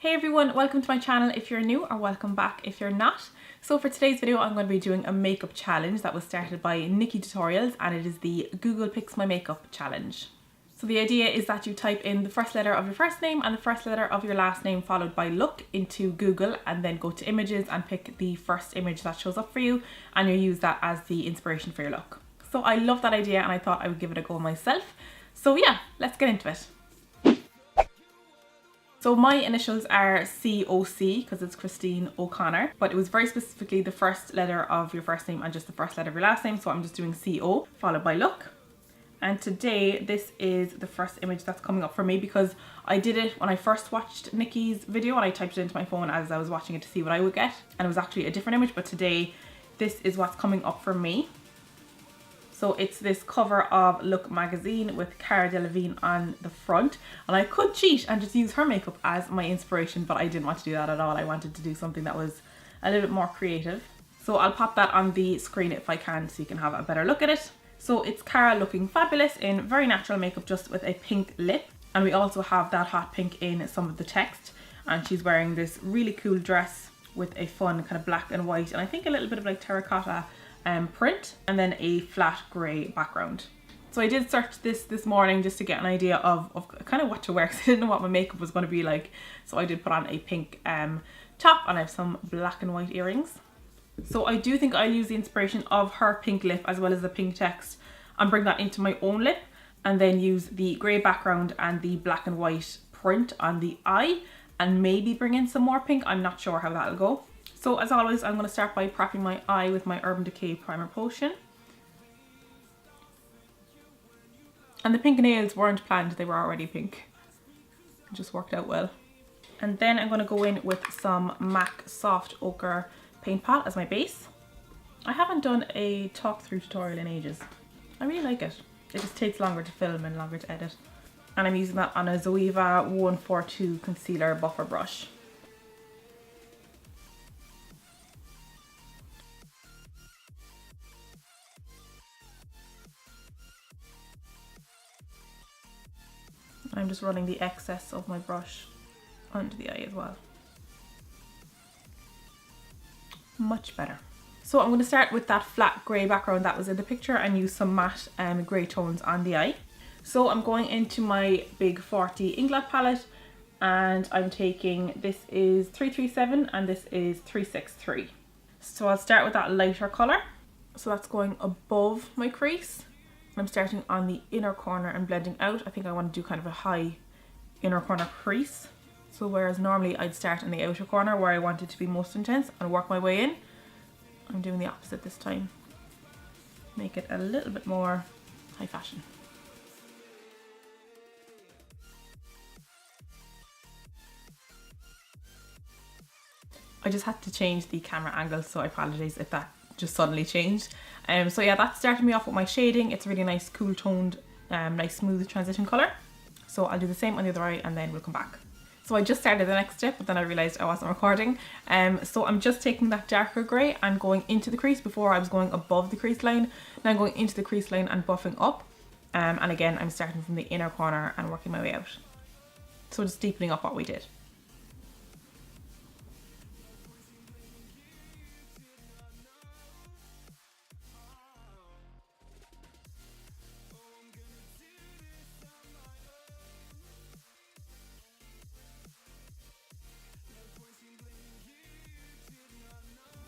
Hey everyone, welcome to my channel if you're new, or welcome back if you're not. So for today's video I'm going to be doing a makeup challenge that was started by Nikki Tutorials, and it is the Google Picks My Makeup challenge. So the idea is that you type in the first letter of your first name and the first letter of your last name followed by look into Google, and then go to images and pick the first image that shows up for you, and you use that as the inspiration for your look. So I love that idea and I thought I would give it a go myself. So yeah, let's get into it. So my initials are COC because it's Christine O'Connor, but it was very specifically the first letter of your first name and just the first letter of your last name, so I'm just doing CO followed by look. And today this is the first image that's coming up for me because I did it when I first watched Nikki's video and I typed it into my phone as I was watching it to see what I would get, and it was actually a different image, but today this is what's coming up for me. So it's this cover of Look magazine with Cara Delevingne on the front, and I could cheat and just use her makeup as my inspiration, but I didn't want to do that at all. I wanted to do something that was a little bit more creative. So I'll pop that on the screen if I can so you can have a better look at it. So it's Cara looking fabulous in very natural makeup, just with a pink lip, and we also have that hot pink in some of the text, and she's wearing this really cool dress with a fun kind of black and white and I think a little bit of like terracotta print, and then a flat grey background. So I did search this morning just to get an idea of kind of what to wear because I didn't know what my makeup was going to be like. So I did put on a pink top, and I have some black and white earrings. So I do think I'll use the inspiration of her pink lip as well as the pink text and bring that into my own lip, and then use the grey background and the black and white print on the eye, and maybe bring in some more pink. I'm not sure how that'll go. So as always, I'm going to start by prepping my eye with my Urban Decay Primer Potion. And the pink nails weren't planned, they were already pink. It just worked out well. And then I'm going to go in with some MAC Soft Ochre Paint Pot as my base. I haven't done a talk through tutorial in ages. I really like it. It just takes longer to film and longer to edit. And I'm using that on a Zoeva 142 Concealer Buffer Brush. I'm just running the excess of my brush onto the eye as well. Much better. So I'm going to start with that flat grey background that was in the picture and use some matte grey tones on the eye. So I'm going into my big 40 Inglot palette, and I'm taking, this is 337 and this is 363. So I'll start with that lighter colour. So that's going above my crease. I'm starting on the inner corner and blending out. I think I want to do kind of a high inner corner crease. So whereas normally I'd start in the outer corner where I want it to be most intense and work my way in, I'm doing the opposite this time. Make it a little bit more high fashion. I just had to change the camera angle, so I apologise if that just suddenly changed. So yeah, that started me off with my shading. It's a really nice cool toned, nice smooth transition colour. So I'll do the same on the other eye and then we'll come back. So I just started the next step, but then I realised I wasn't recording. So I'm just taking that darker grey and going into the crease. Before I was going above the crease line, now I'm going into the crease line and buffing up. And again, I'm starting from the inner corner and working my way out. So just deepening up what we did.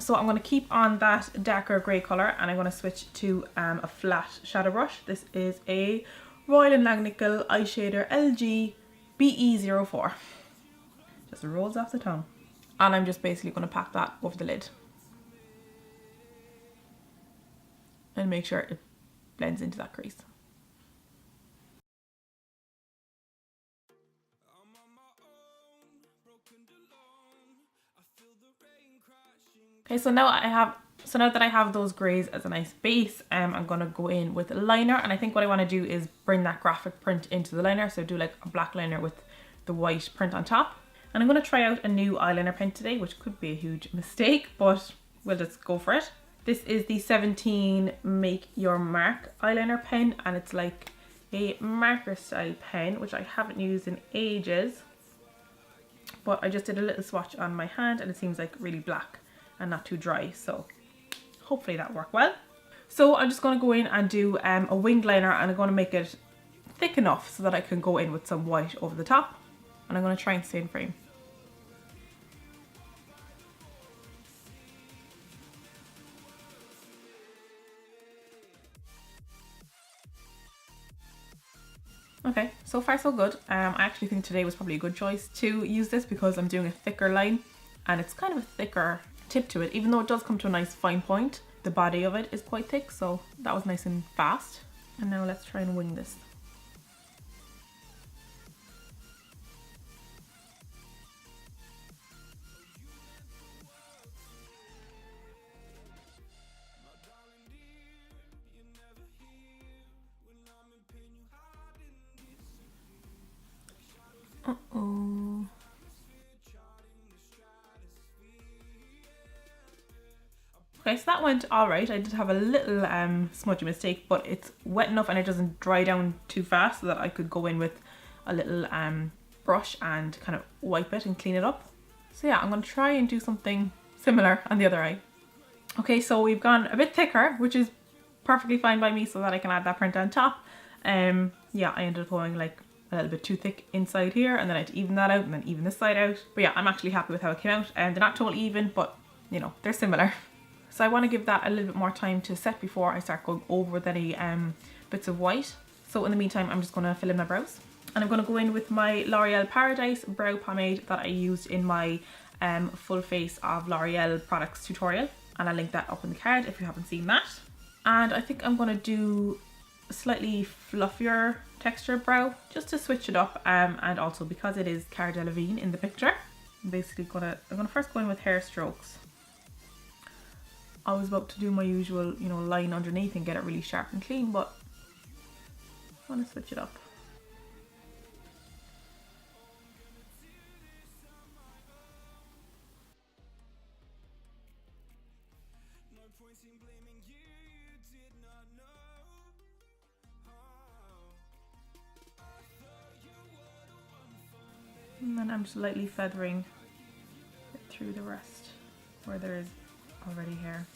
So I'm going to keep on that darker grey colour, and I'm going to switch to a flat shadow brush. This is a Royal & Langnickel eyeshader LG BE04. Just rolls off the tongue. And I'm just basically going to pack that over the lid. And make sure it blends into that crease. Okay, so now that I have those greys as a nice base, I'm gonna go in with a liner, and I think what I want to do is bring that graphic print into the liner. So do like a black liner with the white print on top. And I'm gonna try out a new eyeliner pen today, which could be a huge mistake, but we'll just go for it. This is the 17 Make Your Mark eyeliner pen, and it's like a marker style pen, which I haven't used in ages. but I just did a little swatch on my hand and it seems like really black and not too dry, so hopefully that worked well. So I'm just going to go in and do a winged liner, and I'm going to make it thick enough so that I can go in with some white over the top, and I'm going to try and stay in frame. Okay, so far so good. I actually think today was probably a good choice to use this because I'm doing a thicker line and it's kind of a thicker tip to it, even though it does come to a nice fine point. The body of it is quite thick, so that was nice and fast. And now let's try and wing this. Uh-oh. Okay, so that went alright. I did have a little smudgy mistake, but it's wet enough and it doesn't dry down too fast so that I could go in with a little brush and kind of wipe it and clean it up. So yeah, I'm going to try and do something similar on the other eye. Okay, so we've gone a bit thicker, which is perfectly fine by me so that I can add that print on top. Yeah, I ended up going like a little bit too thick inside here, and then I had to even that out and then even this side out. But yeah, I'm actually happy with how it came out, and they're not totally even, but you know, they're similar. So I want to give that a little bit more time to set before I start going over with any bits of white. So in the meantime, I'm just going to fill in my brows. And I'm going to go in with my L'Oreal Paradise brow pomade that I used in my full face of L'Oreal products tutorial. And I'll link that up in the card if you haven't seen that. And I think I'm going to do a slightly fluffier texture brow just to switch it up, and also because it is Cara Delevingne in the picture. I'm gonna first go in with hair strokes. I was about to do my usual, you know, line underneath and get it really sharp and clean, but I want to switch it up. And then I'm just lightly feathering it through the rest where there is already hair.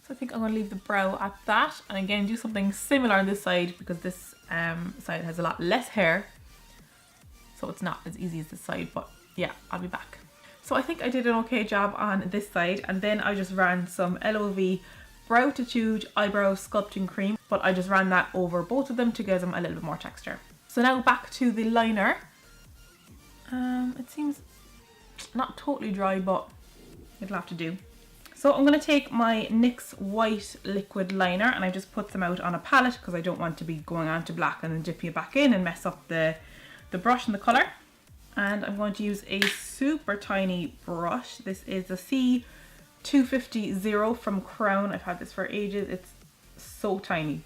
So I think I'm going to leave the brow at that, and again do something similar on this side because this side has a lot less hair, so it's not as easy as this side, but yeah, I'll be back. So I think I did an okay job on this side, and then I just ran some LOV Brow-Titude Eyebrow Sculpting Cream, but I just ran that over both of them to give them a little bit more texture. So now back to the liner. It seems not totally dry, but it'll have to do. So I'm going to take my NYX white liquid liner, and I just put them out on a palette because I don't want to be going on to black and then dipping it back in and mess up the brush and the colour. And I'm going to use a super tiny brush. This is a C250 from Crown. I've had this for ages. It's so tiny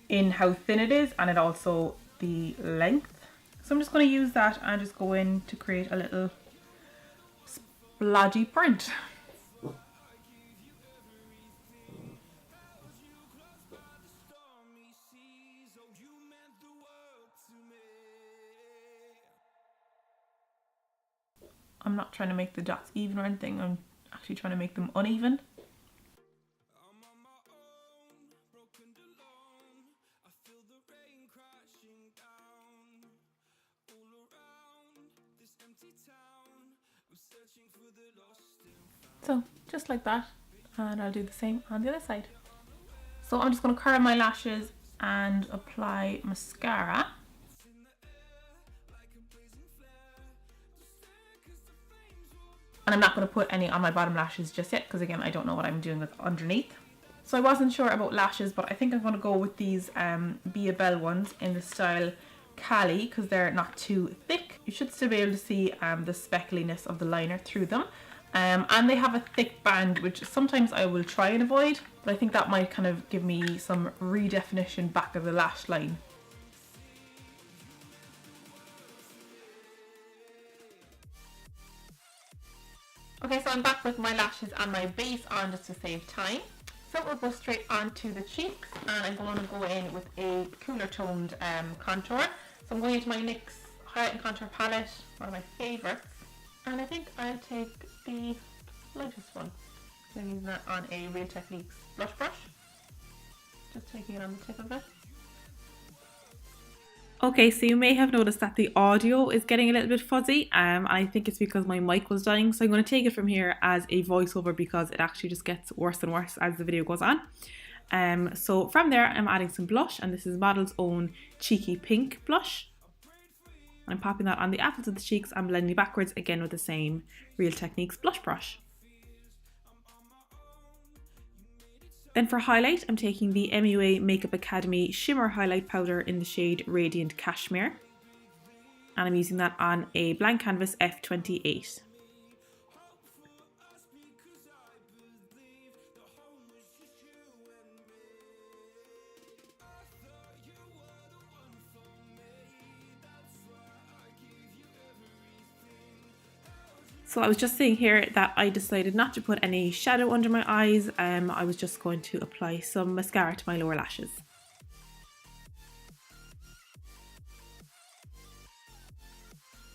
in how thin it is, and it also the length. So I'm just going to use that and just go in to create a little splodgy print. I'm not trying to make the dots even or anything, I'm actually trying to make them uneven. So just like that, and I'll do the same on the other side. So I'm just going to curl my lashes and apply mascara. And I'm not going to put any on my bottom lashes just yet because again I don't know what I'm doing with underneath. So I wasn't sure about lashes, but I think I'm going to go with these Bia Bell ones in the style Cali because they're not too thick. You should still be able to see the speckliness of the liner through them. And they have a thick band, which sometimes I will try and avoid, but I think that might kind of give me some redefinition back of the lash line. Okay, so I'm back with my lashes and my base on just to save time. So we'll go straight onto the cheeks, and I'm going to go in with a cooler toned contour. So I'm going into my NYX Highlight and Contour palette, one of my favourites, and I think I'll take the lightest one. So I'm using that on a Real Techniques blush brush, just taking it on the tip of it. Okay, so you may have noticed that the audio is getting a little bit fuzzy, and I think it's because my mic was dying, so I'm going to take it from here as a voiceover because it actually just gets worse and worse as the video goes on. So from there I'm adding some blush, and this is Model's Own Cheeky Pink blush. I'm popping that on the apples of the cheeks and blending backwards again with the same Real Techniques blush brush. Then for highlight, I'm taking the MUA Makeup Academy Shimmer Highlight Powder in the shade Radiant Cashmere. And I'm using that on a blank canvas F28. So I was just saying here that I decided not to put any shadow under my eyes. I was just going to apply some mascara to my lower lashes.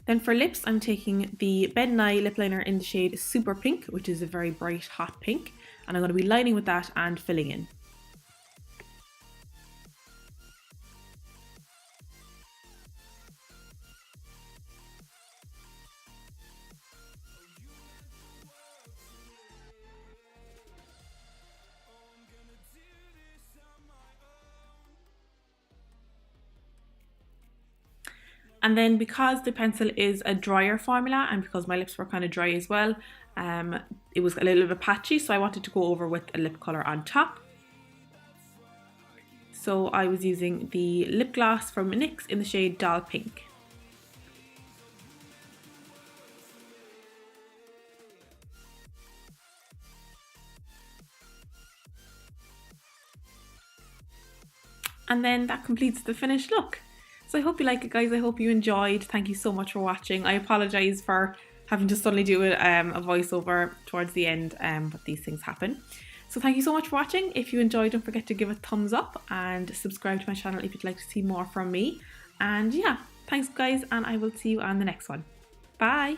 Then for lips, I'm taking the Ben Nye lip liner in the shade Super Pink, which is a very bright hot pink, and I'm going to be lining with that and filling in. And then because the pencil is a drier formula and because my lips were kind of dry as well, it was a little bit patchy, so I wanted to go over with a lip colour on top. So I was using the lip gloss from NYX in the shade Doll Pink. And then that completes the finished look. So I hope you like it, guys. I hope you enjoyed. Thank you so much for watching. I apologise for having to suddenly do a voiceover towards the end, but these things happen. So thank you so much for watching. If you enjoyed, don't forget to give a thumbs up and subscribe to my channel if you'd like to see more from me. And yeah, thanks guys, and I will see you on the next one. Bye!